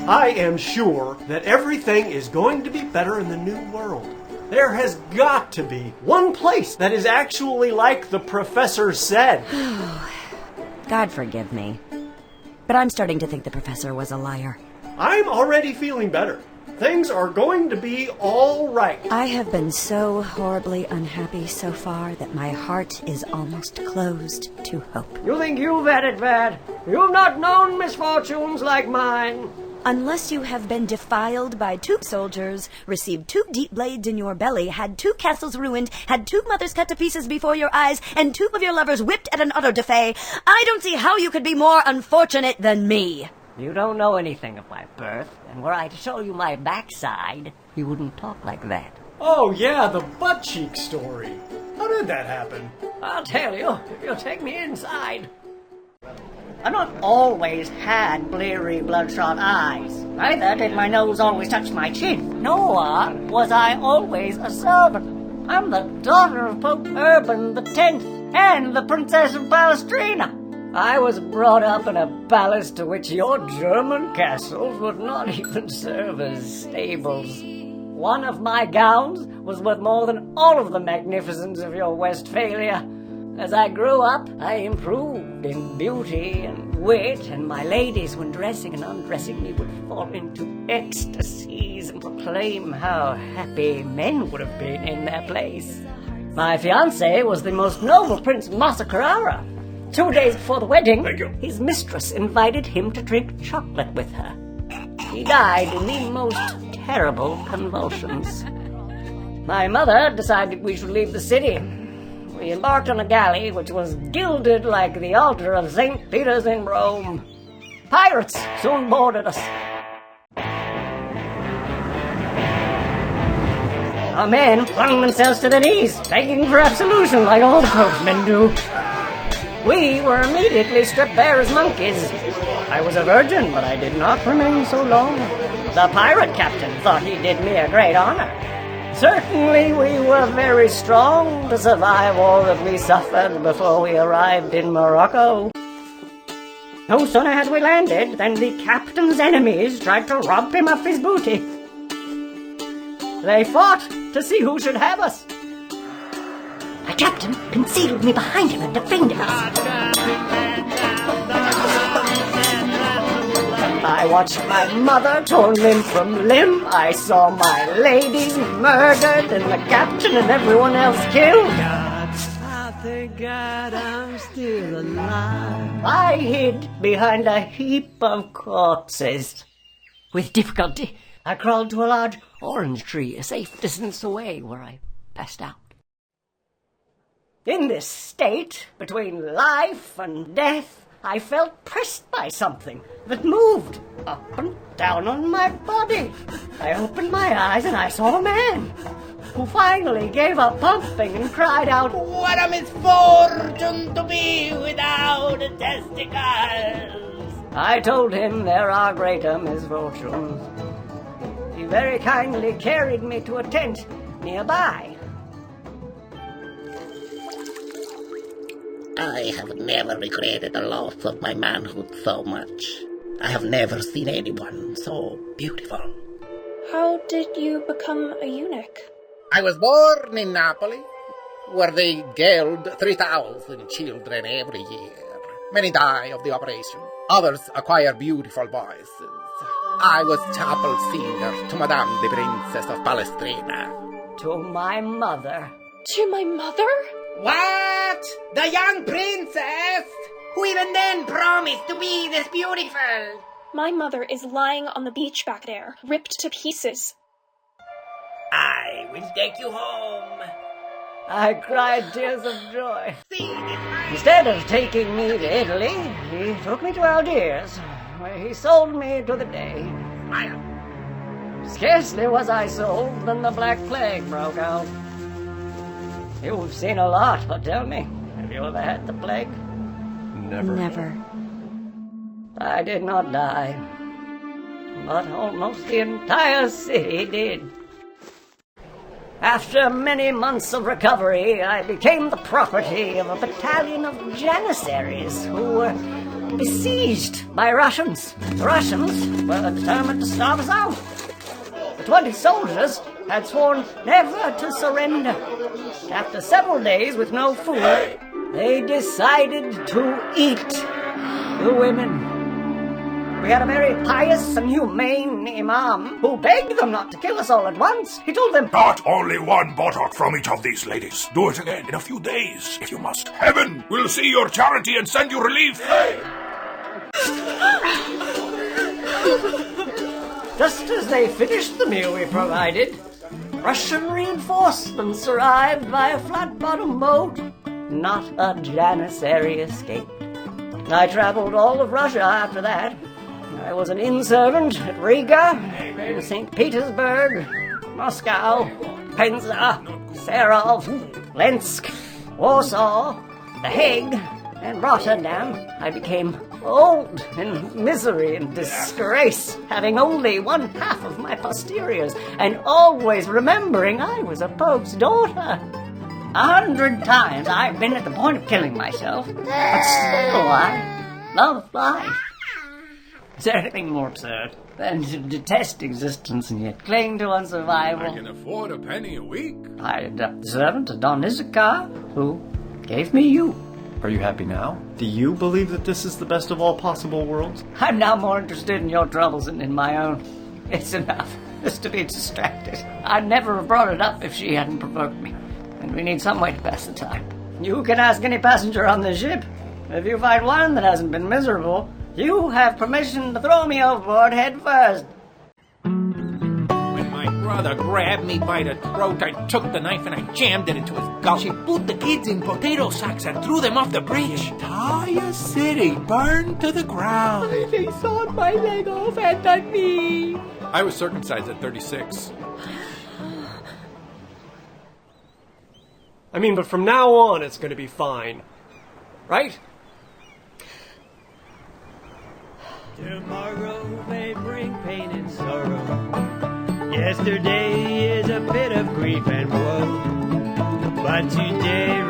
I am sure that everything is going to be better in the new world. There has got to be one place that is actually like the professor said. God forgive me. But I'm starting to think the professor was a liar. I'm already feeling better. Things are going to be all right. I have been so horribly unhappy so far that my heart is almost closed to hope. You think you've had it bad? You've not known misfortunes like mine. Unless you have been defiled by 2 soldiers, received 2 deep blades in your belly, had 2 castles ruined, had 2 mothers cut to pieces before your eyes, and 2 of your lovers whipped at an auto da fe, I don't see how you could be more unfortunate than me. You don't know anything of my birth, and were I to show you my backside, you wouldn't talk like that. Oh yeah, the butt cheek story. How did that happen? I'll tell you, if you'll take me inside. I've not always had bleary, bloodshot eyes. Neither did my nose always touch my chin. Nor was I always a servant. I'm the daughter of Pope Urban X and the Princess of Palestrina. I was brought up in a palace to which your German castles would not even serve as stables. One of my gowns was worth more than all of the magnificence of your Westphalia. As I grew up, I improved in beauty and wit, and my ladies, when dressing and undressing me, would fall into ecstasies and proclaim how happy men would have been in their place. My fiancé was the most noble Prince Massa Carrara. 2 days before the wedding, his mistress invited him to drink chocolate with her. He died in the most terrible convulsions. My mother decided we should leave the city. We embarked on a galley which was gilded like the altar of St. Peter's in Rome. Pirates soon boarded us. Our men flung themselves to their knees, begging for absolution like all the Pope's men do. We were immediately stripped bare as monkeys. I was a virgin, but I did not remain so long. The pirate captain thought he did me a great honor. Certainly we were very strong to survive all that we suffered before we arrived in Morocco. No sooner had we landed than the captain's enemies tried to rob him of his booty. They fought to see who should have us. My captain concealed me behind him and defended us. I watched my mother torn limb from limb. I saw my ladies murdered and the captain and everyone else killed. I thank God I'm still alive. I hid behind a heap of corpses. With difficulty, I crawled to a large orange tree a safe distance away where I passed out. In this state, between life and death, I felt pressed by something that moved up and down on my body. I opened my eyes and I saw a man who finally gave up pumping and cried out, "What a misfortune to be without testicles!" I told him there are greater misfortunes. He very kindly carried me to a tent nearby. I have never regretted the loss of my manhood so much. I have never seen anyone so beautiful. How did you become a eunuch? I was born in Napoli, where they geld 3,000 children every year. Many die of the operation. Others acquire beautiful voices. I was chapel singer to Madame the Princess of Palestrina. To my mother. To my mother? What? The young princess? Who even then promised to be this beautiful? My mother is lying on the beach back there, ripped to pieces. I will take you home. I cried tears of joy. Instead of taking me to Italy, he took me to Algiers, where he sold me to the day. Scarcely was I sold than the Black Plague broke out. You've seen a lot, but tell me, have you ever had the plague? Never. I did not die, but almost the entire city did. After many months of recovery, I became the property of a battalion of janissaries who were besieged by Russians. The Russians were determined to starve us out. The 20 soldiers had sworn never to surrender. After several days with no food, they decided to eat the women. We had a very pious and humane imam who begged them not to kill us all at once. He told them, Not only one buttock from each of these ladies. Do it again in a few days, if you must. Heaven will see your charity and send you relief. just as they finished the meal we provided, Russian reinforcements arrived by a flat-bottom boat. Not a Janissary escaped. I traveled all of Russia after that. I was an inn servant at Riga, in St. Petersburg, Moscow, Penza, Sarov, Lensk, Warsaw, The Hague, and Rotterdam. I became old in misery and disgrace, having only one half of my posteriors, and always remembering I was a pope's daughter. 100 times I've been at the point of killing myself, but still I love life. Is there anything more absurd than to detest existence and yet cling to one's survival? I can afford a penny a week. I ended up the servant to Don Issachar, who gave me you. Are you happy now? Do you believe that this is the best of all possible worlds? I'm now more interested in your troubles than in my own. It's enough just to be distracted. I'd never have brought it up if she hadn't provoked me. And we need some way to pass the time. You can ask any passenger on this ship. If you find one that hasn't been miserable, you have permission to throw me overboard head first. When my brother grabbed me by the throat, I took the knife and I jammed it into his gullet. She put the kids in potato sacks and threw them off the bridge. The entire city burned to the ground. They sawed my leg off and the knee. I was circumcised at 36. I mean, but from now on, it's going to be fine. Right? Tomorrow may bring pain and sorrow. Yesterday is a bit of grief and woe. But today